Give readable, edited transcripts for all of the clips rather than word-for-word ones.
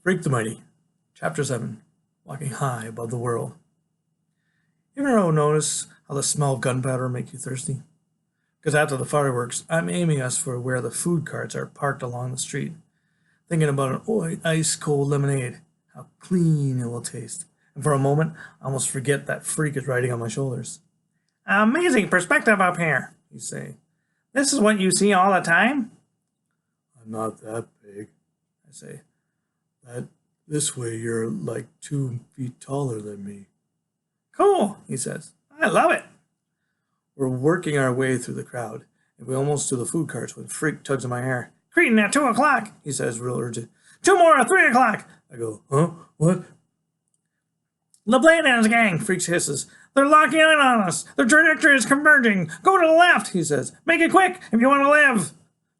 Freak the Mighty, Chapter 7, Walking High Above the World. You ever notice how the smell of gunpowder make you thirsty? Because after the fireworks, I'm aiming us for where the food carts are parked along the street, thinking about an ice-cold lemonade, how clean it will taste. And for a moment, I almost forget that Freak is riding on my shoulders. Amazing perspective up here, you say. This is what you see all the time? I'm not that big, I say. This way you're like 2 feet taller than me. Cool, he says. I love it. We're working our way through the crowd, and we almost to the food carts when Freak tugs at my hair. Cretin at 2 o'clock, he says real urgent. 2 more at 3 o'clock. I go, huh? What? LeBlanc and his gang, Freak hisses. They're locking in on us. Their trajectory is converging. Go to the left, he says. Make it quick if you want to live.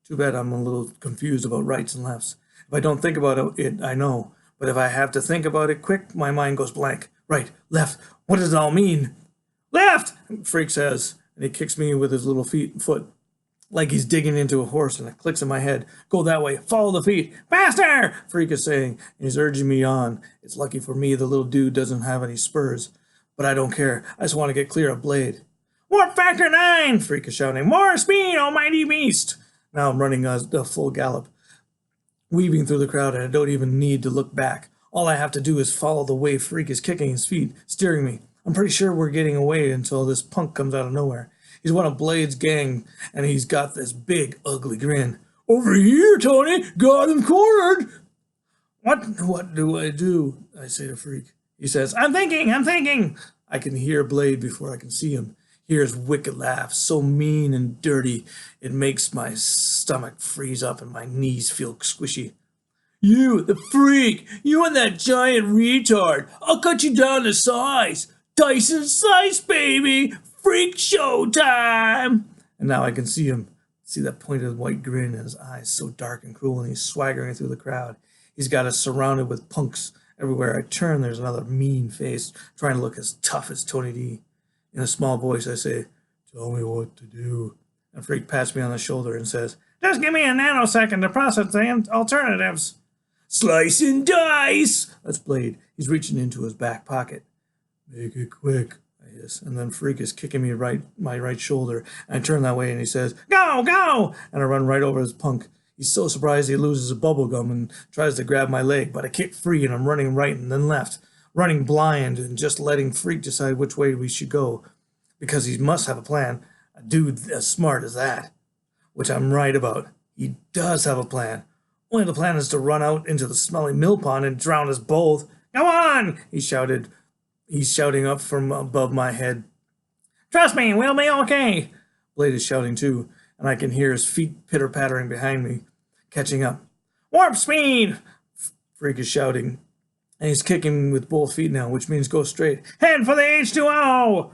Too bad I'm a little confused about rights and lefts. If I don't think about it, I know. But if I have to think about it quick, my mind goes blank. Right, left, what does it all mean? Left, Freak says, and he kicks me with his little foot, like he's digging into a horse, and it clicks in my head. Go that way, follow the feet. Faster, Freak is saying, and he's urging me on. It's lucky for me the little dude doesn't have any spurs. But I don't care. I just want to get clear of Blade. Warp factor 9, Freak is shouting. More speed, almighty beast. Now I'm running a full gallop, weaving through the crowd, and I don't even need to look back. All I have to do is follow the way Freak is kicking his feet, steering me. I'm pretty sure we're getting away until this punk comes out of nowhere. He's one of Blade's gang, and he's got this big, ugly grin. Over here, Tony! Got him cornered! What do? I say to Freak. He says, I'm thinking! I can hear Blade before I can see him. Hear his wicked laugh, so mean and dirty, it makes my stomach freeze up and my knees feel squishy. You, the Freak! You and that giant retard! I'll cut you down to size! Dyson slice, baby! Freak show time! And now I can see him. See that pointed white grin in his eyes, so dark and cruel, and he's swaggering through the crowd. He's got us surrounded with punks. Everywhere I turn, there's another mean face, trying to look as tough as Tony D. In a small voice, I say, tell me what to do. And Freak pats me on the shoulder and says, just give me a nanosecond to process the alternatives. Slice and dice! That's Blade. He's reaching into his back pocket. Make it quick, I hiss. And then Freak is kicking me my right shoulder. And I turn that way and he says, go! And I run right over his punk. He's so surprised he loses a bubble gum and tries to grab my leg, but I kick free and I'm running right and then left. Running blind and just letting Freak decide which way we should go. Because he must have a plan. A dude as smart as that. Which I'm right about. He does have a plan. Only the plan is to run out into the smelly mill pond and drown us both. Come on, he shouted. He's shouting up from above my head. Trust me, we'll be okay. Blade is shouting too, and I can hear his feet pitter-pattering behind me, catching up. Warp speed! Freak is shouting. And he's kicking with both feet now, which means go straight. Head for the H2O!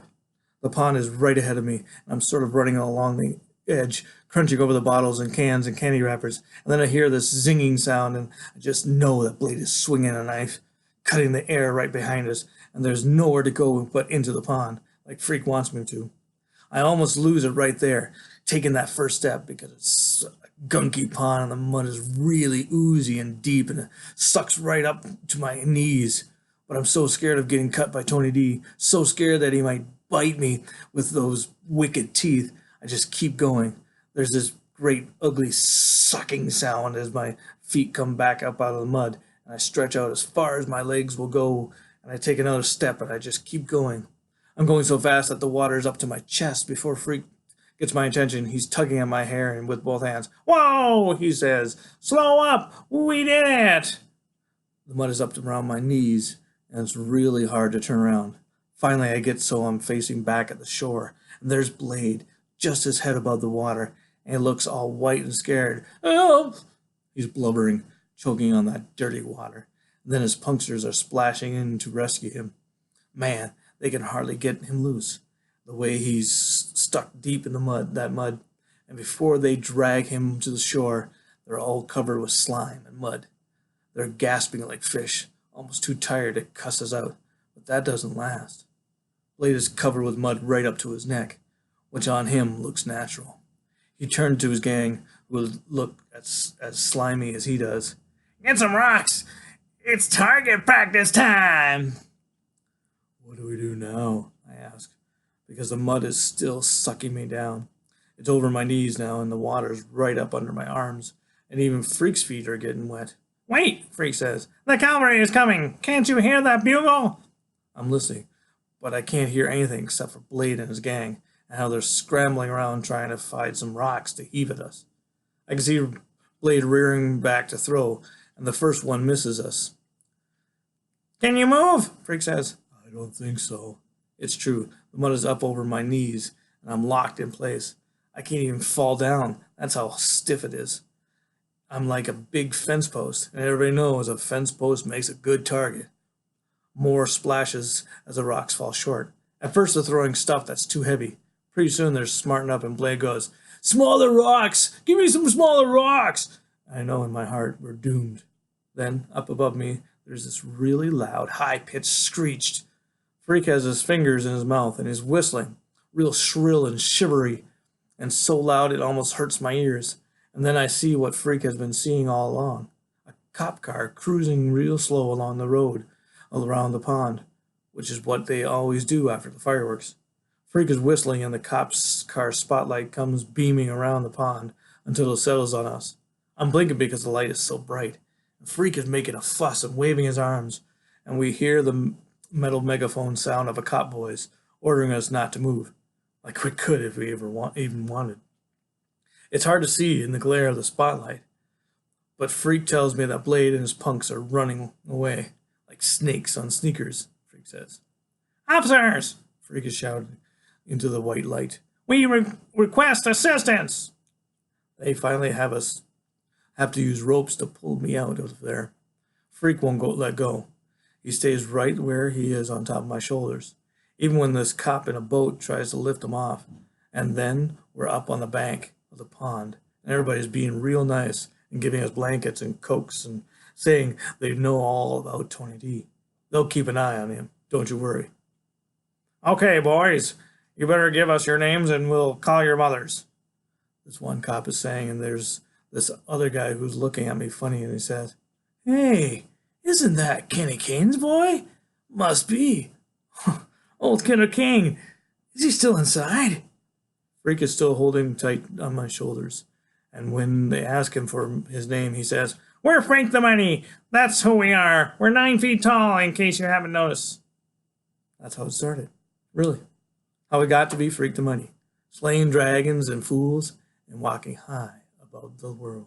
The pond is right ahead of me, and I'm sort of running along the edge, crunching over the bottles and cans and candy wrappers. And then I hear this zinging sound, and I just know that Blade is swinging a knife, cutting the air right behind us, and there's nowhere to go but into the pond, like Freak wants me to. I almost lose it right there, taking that first step, because it's gunky pond and the mud is really oozy and deep and it sucks right up to my knees. But I'm so scared of getting cut by Tony D, so scared that he might bite me with those wicked teeth. I just keep going. There's this great ugly sucking sound as my feet come back up out of the mud, and I stretch out as far as my legs will go, and I take another step and I just keep going. I'm going so fast that the water is up to my chest before Freak gets my attention. He's tugging at my hair and with both hands. Whoa, he says. Slow up. We did it. The mud is up to around my knees, and it's really hard to turn around. Finally, I get so I'm facing back at the shore, and there's Blade, just his head above the water, and he looks all white and scared. Help! He's blubbering, choking on that dirty water. And then his punksters are splashing in to rescue him. Man, they can hardly get him loose. The way he's stuck deep in the mud, and before they drag him to the shore, they're all covered with slime and mud. They're gasping like fish, almost too tired to cuss us out, but that doesn't last. Blade is covered with mud right up to his neck, which on him looks natural. He turned to his gang, who look as slimy as he does. Get some rocks! It's target practice time! What do we do now? I ask, because the mud is still sucking me down. It's over my knees now, and the water's right up under my arms, and even Freak's feet are getting wet. Wait, Freak says. The cavalry is coming. Can't you hear that bugle? I'm listening, but I can't hear anything except for Blade and his gang, and how they're scrambling around trying to find some rocks to heave at us. I can see Blade rearing back to throw, and the first one misses us. Can you move? Freak says. I don't think so. It's true. The mud is up over my knees, and I'm locked in place. I can't even fall down. That's how stiff it is. I'm like a big fence post, and everybody knows a fence post makes a good target. More splashes as the rocks fall short. At first they're throwing stuff that's too heavy. Pretty soon they're smarting up and Blade goes, Smaller rocks! Give me some smaller rocks! I know in my heart we're doomed. Then, up above me, there's this really loud, high-pitched screech. Freak has his fingers in his mouth and he's whistling, real shrill and shivery, and so loud it almost hurts my ears. And then I see what Freak has been seeing all along. A cop car cruising real slow along the road around the pond, which is what they always do after the fireworks. Freak is whistling and the cop's car spotlight comes beaming around the pond until it settles on us. I'm blinking because the light is so bright. Freak is making a fuss and waving his arms, and we hear the metal megaphone sound of a cop voice ordering us not to move, like we could if we even wanted. It's hard to see in the glare of the spotlight, but Freak tells me that Blade and his punks are running away, like snakes on sneakers, Freak says. Officers! Freak is shouting into the white light. We request assistance! They finally have to use ropes to pull me out of there. Freak won't let go. He stays right where he is on top of my shoulders, even when this cop in a boat tries to lift him off. And then we're up on the bank of the pond, and everybody's being real nice and giving us blankets and cokes and saying they know all about Tony D. They'll keep an eye on him, don't you worry. Okay, boys, you better give us your names and we'll call your mothers, this one cop is saying, and there's this other guy who's looking at me funny, and he says, Hey, isn't that Kenny Kane's boy? Must be. Old Kenny Kane. Is he still inside? Freak is still holding tight on my shoulders, and when they ask him for his name, he says, We're Frank the Money. That's who we are. We're 9 feet tall, in case you haven't noticed. That's how it started. Really. How we got to be Freak the Money. Slaying dragons and fools and walking high above the world.